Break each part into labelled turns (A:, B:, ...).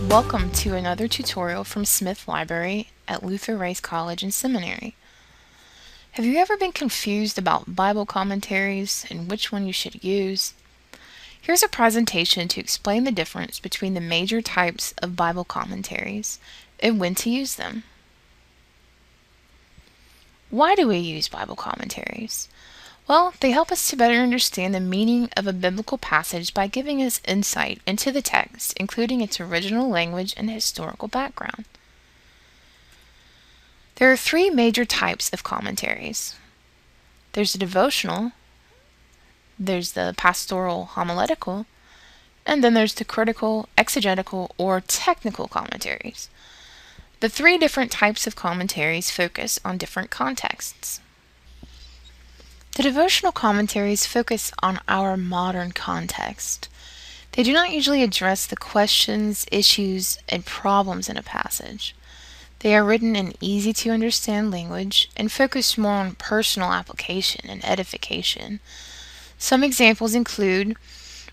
A: Welcome to another tutorial from Smith Library at Luther Rice College and Seminary. Have you ever been confused about Bible commentaries and which one you should use? Here's a presentation to explain the difference between the major types of Bible commentaries and when to use them. Why do we use Bible commentaries? Well, they help us to better understand the meaning of a biblical passage by giving us insight into the text, including its original language and historical background. There are three major types of commentaries. There's the devotional, there's the pastoral homiletical, and then there's the critical, exegetical, or technical commentaries. The three different types of commentaries focus on different contexts. The devotional commentaries focus on our modern context. They do not usually address the questions, issues, and problems in a passage. They are written in easy-to-understand language and focus more on personal application and edification. Some examples include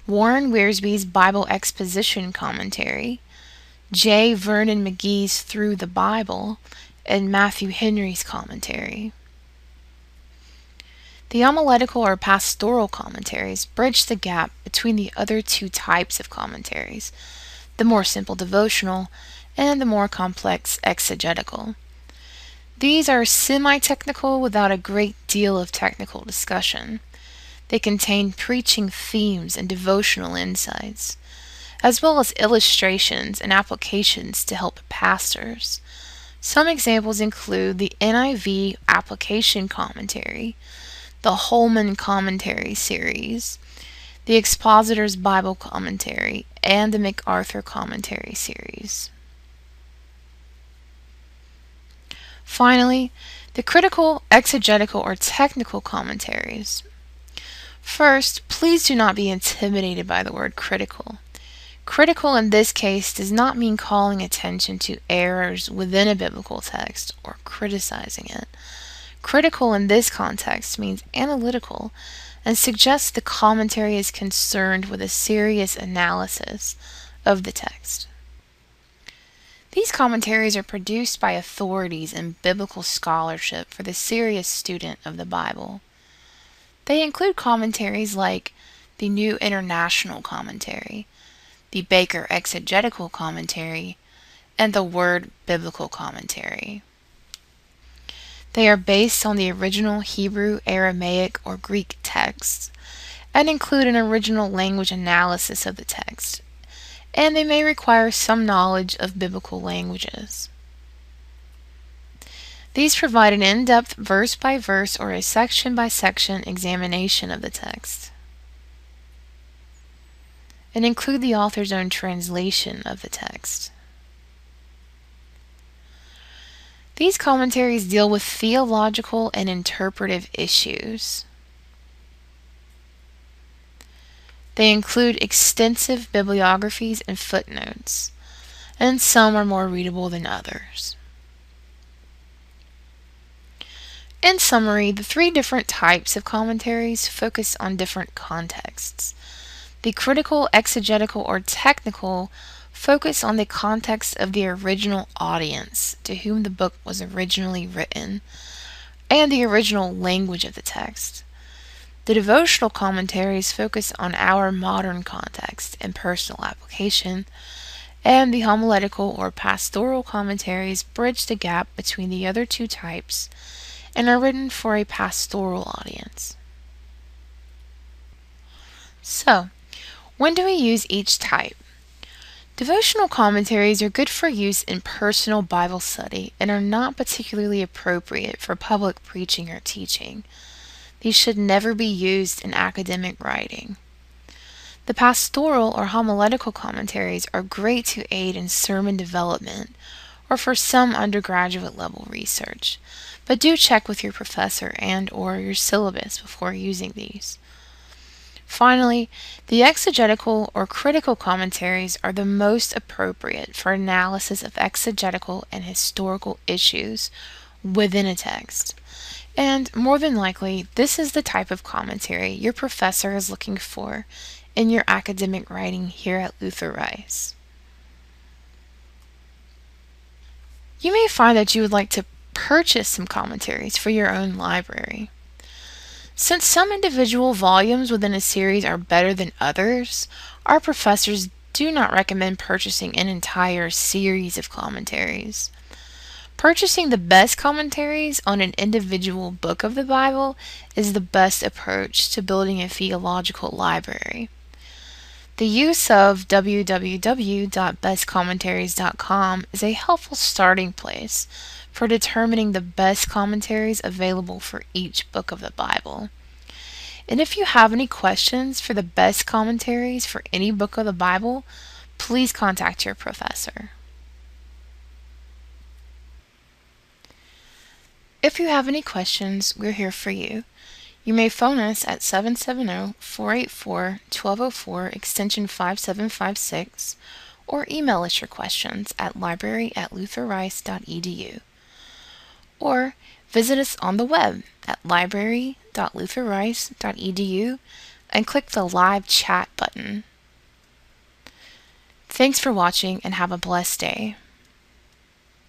A: Warren Wiersbe's Bible Exposition Commentary, J. Vernon McGee's Through the Bible, and Matthew Henry's commentary. The homiletical or pastoral commentaries bridge the gap between the other two types of commentaries, the more simple devotional and the more complex exegetical. These are semi-technical without a great deal of technical discussion. They contain preaching themes and devotional insights, as well as illustrations and applications to help pastors. Some examples include the NIV Application Commentary, the Holman Commentary Series, the Expositor's Bible Commentary, and the MacArthur Commentary Series. Finally, the critical, exegetical, or technical commentaries. First, please do not be intimidated by the word critical. Critical in this case does not mean calling attention to errors within a biblical text or criticizing it. Critical in this context means analytical and suggests the commentary is concerned with a serious analysis of the text. These commentaries are produced by authorities in biblical scholarship for the serious student of the Bible. They include commentaries like the New International Commentary, the Baker Exegetical Commentary, and the Word Biblical Commentary. They are based on the original Hebrew, Aramaic, or Greek texts and include an original language analysis of the text, and they may require some knowledge of biblical languages. These provide an in-depth verse-by-verse or a section-by-section examination of the text and include the author's own translation of the text. These commentaries deal with theological and interpretive issues. They include extensive bibliographies and footnotes, and some are more readable than others. In summary, the three different types of commentaries focus on different contexts. The critical, exegetical, or technical focus on the context of the original audience to whom the book was originally written and the original language of the text. The devotional commentaries focus on our modern context and personal application, and the homiletical or pastoral commentaries bridge the gap between the other two types and are written for a pastoral audience. So, when do we use each type? Devotional commentaries are good for use in personal Bible study and are not particularly appropriate for public preaching or teaching. These should never be used in academic writing. The pastoral or homiletical commentaries are great to aid in sermon development or for some undergraduate level research, but do check with your professor and/or your syllabus before using these. Finally, the exegetical or critical commentaries are the most appropriate for analysis of exegetical and historical issues within a text. And more than likely, this is the type of commentary your professor is looking for in your academic writing here at Luther Rice. You may find that you would like to purchase some commentaries for your own library. Since some individual volumes within a series are better than others, our professors do not recommend purchasing an entire series of commentaries. Purchasing the best commentaries on an individual book of the Bible is the best approach to building a theological library. The use of www.bestcommentaries.com is a helpful starting place for determining the best commentaries available for each book of the Bible. And if you have any questions for the best commentaries for any book of the Bible, please contact your professor. If you have any questions, we're here for you. You may phone us at 770-484-1204 extension 5756 or email us your questions at library@lutherrice.edu or visit us on the web at library.lutherrice.edu and click the live chat button. Thanks for watching and have a blessed day.